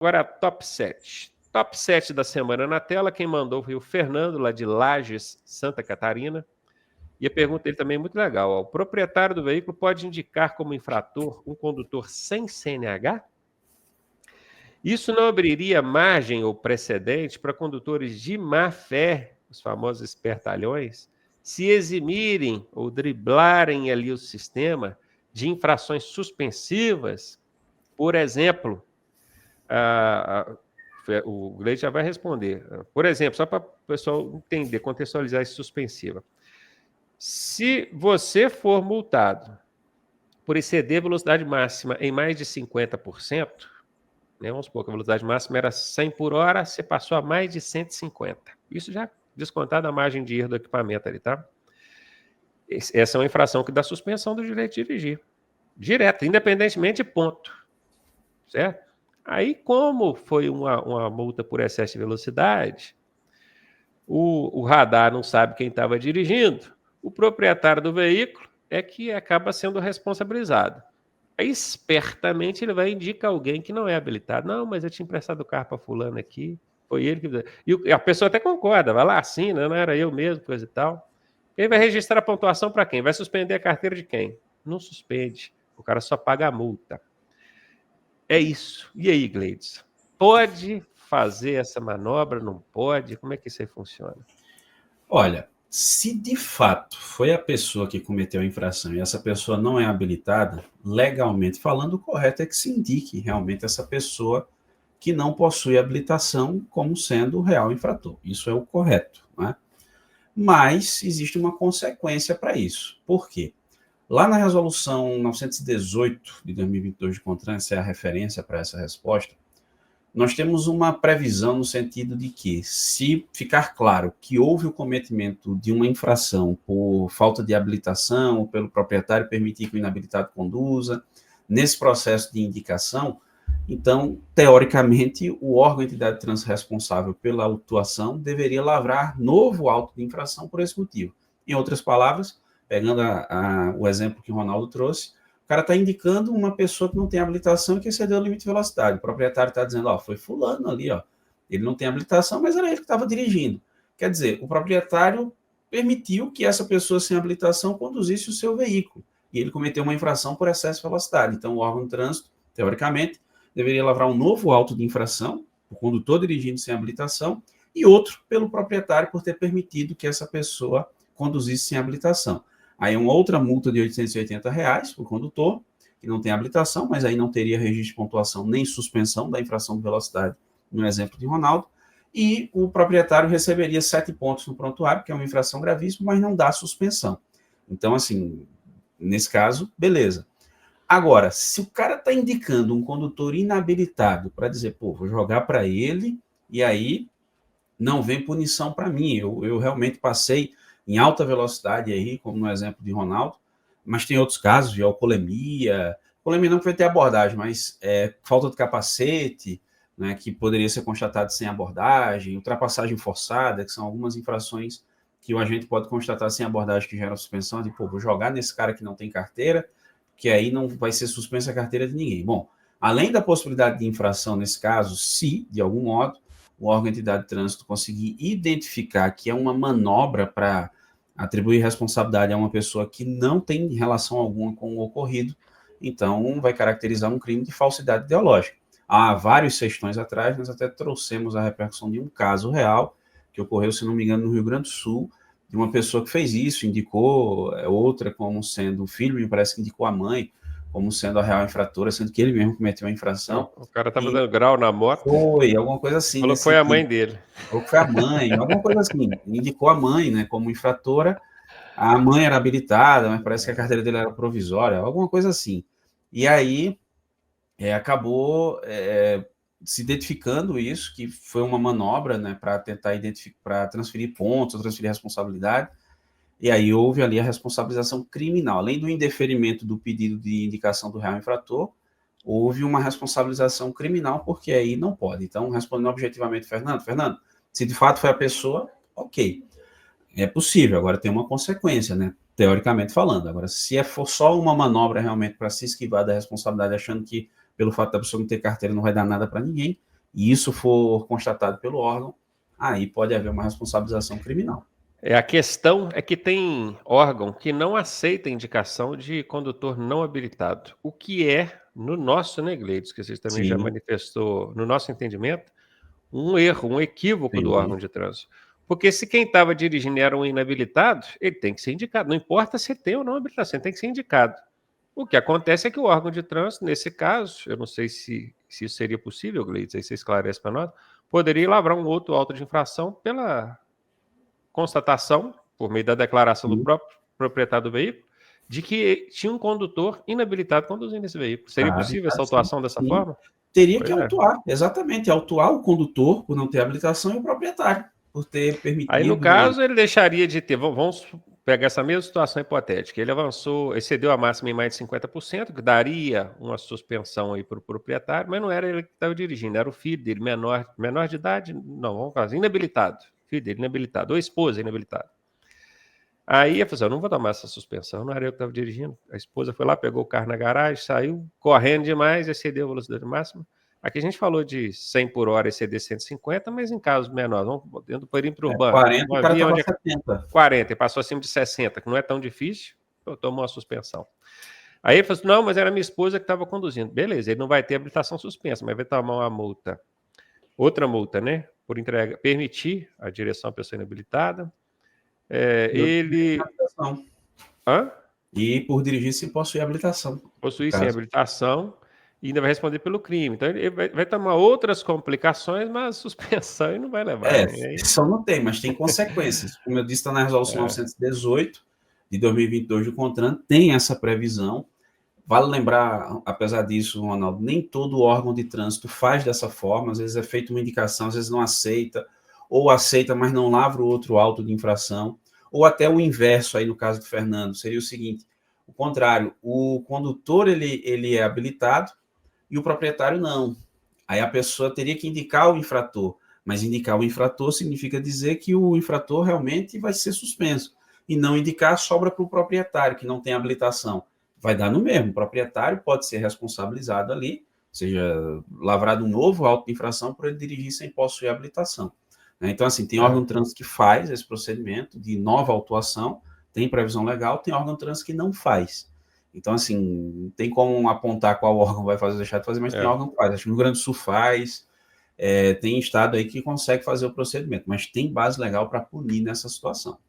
Agora, top 7. Top 7 da semana na tela. Quem mandou foi o Fernando, lá de Lages, Santa Catarina. E a pergunta dele também é muito legal. Ó. O proprietário do veículo pode indicar como infrator um condutor sem CNH? Isso não abriria margem ou precedente para condutores de má fé, os famosos espertalhões, se eximirem ou driblarem ali o sistema de infrações suspensivas? Por exemplo, o Gleide já vai responder. Por exemplo, só para o pessoal entender, contextualizar esse suspensiva. Se você for multado por exceder a velocidade máxima em mais de 50%, né, vamos supor que a velocidade máxima era 100 por hora, você passou a mais de 150. Isso já descontado a margem de erro do equipamento ali, tá? Essa é uma infração que dá suspensão do direito de dirigir. Direto, independentemente de ponto. Certo? Aí, como foi uma multa por excesso de velocidade, o radar não sabe quem estava dirigindo, o proprietário do veículo é que acaba sendo responsabilizado. Aí, espertamente, ele vai indicar alguém que não é habilitado. Não, mas eu tinha emprestado o carro para fulano aqui, foi ele que... E a pessoa até concorda, vai lá, assina, não era eu mesmo, coisa e tal. Ele vai registrar a pontuação para quem? Vai suspender a carteira de quem? Não suspende, o cara só paga a multa. É isso. E aí, Gleides? Pode fazer essa manobra? Não pode? Como é que isso aí funciona? Olha, se de fato foi a pessoa que cometeu a infração e essa pessoa não é habilitada, legalmente falando, o correto é que se indique realmente essa pessoa que não possui habilitação como sendo o real infrator. Isso é o correto, né? Mas existe uma consequência para isso. Por quê? Lá na resolução 918 de 2022 de CONTRAN, essa é a referência para essa resposta, nós temos uma previsão no sentido de que, se ficar claro que houve o cometimento de uma infração por falta de habilitação ou pelo proprietário permitir que o inabilitado conduza, nesse processo de indicação, então, teoricamente, o órgão entidade trans responsável pela autuação deveria lavrar novo auto de infração por esse motivo. Em outras palavras, pegando o exemplo que o Ronaldo trouxe, o cara está indicando uma pessoa que não tem habilitação e que excedeu o limite de velocidade. O proprietário está dizendo, ó, foi fulano ali, ó, ele não tem habilitação, mas era ele que estava dirigindo. Quer dizer, o proprietário permitiu que essa pessoa sem habilitação conduzisse o seu veículo. E ele cometeu uma infração por excesso de velocidade. Então, o órgão de trânsito, teoricamente, deveria lavrar um novo auto de infração, o condutor dirigindo sem habilitação, e outro pelo proprietário por ter permitido que essa pessoa conduzisse sem habilitação. Aí uma outra multa de R$ 880 para o condutor, que não tem habilitação, mas aí não teria registro de pontuação nem suspensão da infração de velocidade, no exemplo de Ronaldo, e o proprietário receberia 7 pontos no prontuário, que é uma infração gravíssima, mas não dá suspensão. Então, assim, nesse caso, beleza. Agora, se o cara está indicando um condutor inabilitado para dizer, pô, vou jogar para ele, e aí não vem punição para mim. Eu realmente passei em alta velocidade aí, como no exemplo de Ronaldo, mas tem outros casos de alcoolemia. Alcoolemia não vai ter abordagem, mas falta de capacete, né, que poderia ser constatado sem abordagem, ultrapassagem forçada, que são algumas infrações que o agente pode constatar sem abordagem que geram suspensão, de, pô, vou jogar nesse cara que não tem carteira, que aí não vai ser suspensa a carteira de ninguém. Bom, além da possibilidade de infração nesse caso, se, de algum modo, o órgão entidade de trânsito conseguir identificar que é uma manobra para atribuir responsabilidade a uma pessoa que não tem relação alguma com o ocorrido, então vai caracterizar um crime de falsidade ideológica. Há vários sextões atrás, nós até trouxemos a repercussão de um caso real que ocorreu, se não me engano, no Rio Grande do Sul, de uma pessoa que fez isso, indicou outra como sendo o filho, me parece que indicou a mãe como sendo a real infratora, sendo que ele mesmo cometeu a infração. O cara estava dando grau na moto. Foi, alguma coisa assim. Falou que foi a mãe dele. Falou que foi a mãe, alguma coisa assim. Indicou a mãe, né, como infratora. A mãe era habilitada, mas parece que a carteira dele era provisória, alguma coisa assim. E aí acabou se identificando isso, que foi uma manobra, né, para tentar para transferir pontos, transferir responsabilidade. E aí houve ali a responsabilização criminal. Além do indeferimento do pedido de indicação do real infrator, houve uma responsabilização criminal, porque aí não pode. Então, respondendo objetivamente, Fernando, se de fato foi a pessoa, ok. É possível, agora tem uma consequência, né? Teoricamente falando. Agora, se for só uma manobra realmente para se esquivar da responsabilidade, achando que pelo fato da pessoa não ter carteira não vai dar nada para ninguém, e isso for constatado pelo órgão, aí pode haver uma responsabilização criminal. A questão é que tem órgão que não aceita indicação de condutor não habilitado, o que é, no nosso, né, Gleides, que você também já Sim, manifestou, no nosso entendimento, um erro, um equívoco do entendi. órgão de trânsito. Porque se quem estava dirigindo era um inabilitado, ele tem que ser indicado. Não importa se tem ou não habilitação, ele tem que ser indicado. O que acontece é que o órgão de trânsito, nesse caso, eu não sei se isso seria possível, Gleides, aí você esclarece para nós, poderia lavrar um outro auto de infração pela constatação, por meio da declaração do Sim. próprio proprietário do veículo, de que tinha um condutor inabilitado conduzindo esse veículo. Seria Cabe, possível essa cabe sim. autuação dessa Sim. forma? Teria que Pois é. autuar, exatamente, autuar o condutor por não ter habilitação e o proprietário por ter Aí, no permitido. caso, ele deixaria de ter. Vamos pegar essa mesma situação hipotética. Ele avançou, excedeu a máxima em mais de 50%, que daria uma suspensão aí para o proprietário, mas não era ele que estava dirigindo, era o filho dele, menor de idade, não, vamos falar, inabilitado. Filho dele inabilitado, ou esposa inabilitada. Aí eu falei assim, eu não vou tomar essa suspensão, não era eu que estava dirigindo. A esposa foi lá, pegou o carro na garagem, saiu correndo demais, excedeu a velocidade máxima. Aqui a gente falou de 100 por hora exceder 150, mas em casos menores, vamos dentro do perímetro urbano. 40, o Uma cara via estava onde é 70. 40 e passou acima de 60, que não é tão difícil, eu tomo uma suspensão. Aí ele falou assim, não, mas era minha esposa que estava conduzindo. Beleza, ele não vai ter habilitação suspensa, mas vai tomar uma multa. Outra multa, né? Por entrega, permitir a direção à pessoa inabilitada. E outro dirigir sem Ele... habilitação. Hã? E por dirigir sem possuir habilitação, no Possuir sem caso. habilitação e ainda vai responder pelo crime. Então ele vai tomar outras complicações, mas suspensão ele não vai levar, né? Aí, Só não tem, mas tem consequências. Como eu disse, está na resolução 918 de 2022 do CONTRAN, tem essa previsão. Vale lembrar, apesar disso, Ronaldo, nem todo órgão de trânsito faz dessa forma, às vezes é feita uma indicação, às vezes não aceita, ou aceita, mas não lavra o outro auto de infração, ou até o inverso, aí no caso do Fernando, seria o seguinte, o contrário, o condutor ele é habilitado e o proprietário não. Aí a pessoa teria que indicar o infrator, mas indicar o infrator significa dizer que o infrator realmente vai ser suspenso, e não indicar sobra para o proprietário, que não tem habilitação. Vai dar no mesmo, o proprietário pode ser responsabilizado ali, seja lavrado um novo auto de infração por ele dirigir sem possuir habilitação. Então, assim, tem órgão de trânsito que faz esse procedimento de nova autuação, tem previsão legal, tem órgão de trânsito que não faz. Então, assim, tem como apontar qual órgão vai fazer ou deixar de fazer, mas tem órgão que faz. Acho que no Rio Grande do Sul faz, tem estado aí que consegue fazer o procedimento, mas tem base legal para punir nessa situação.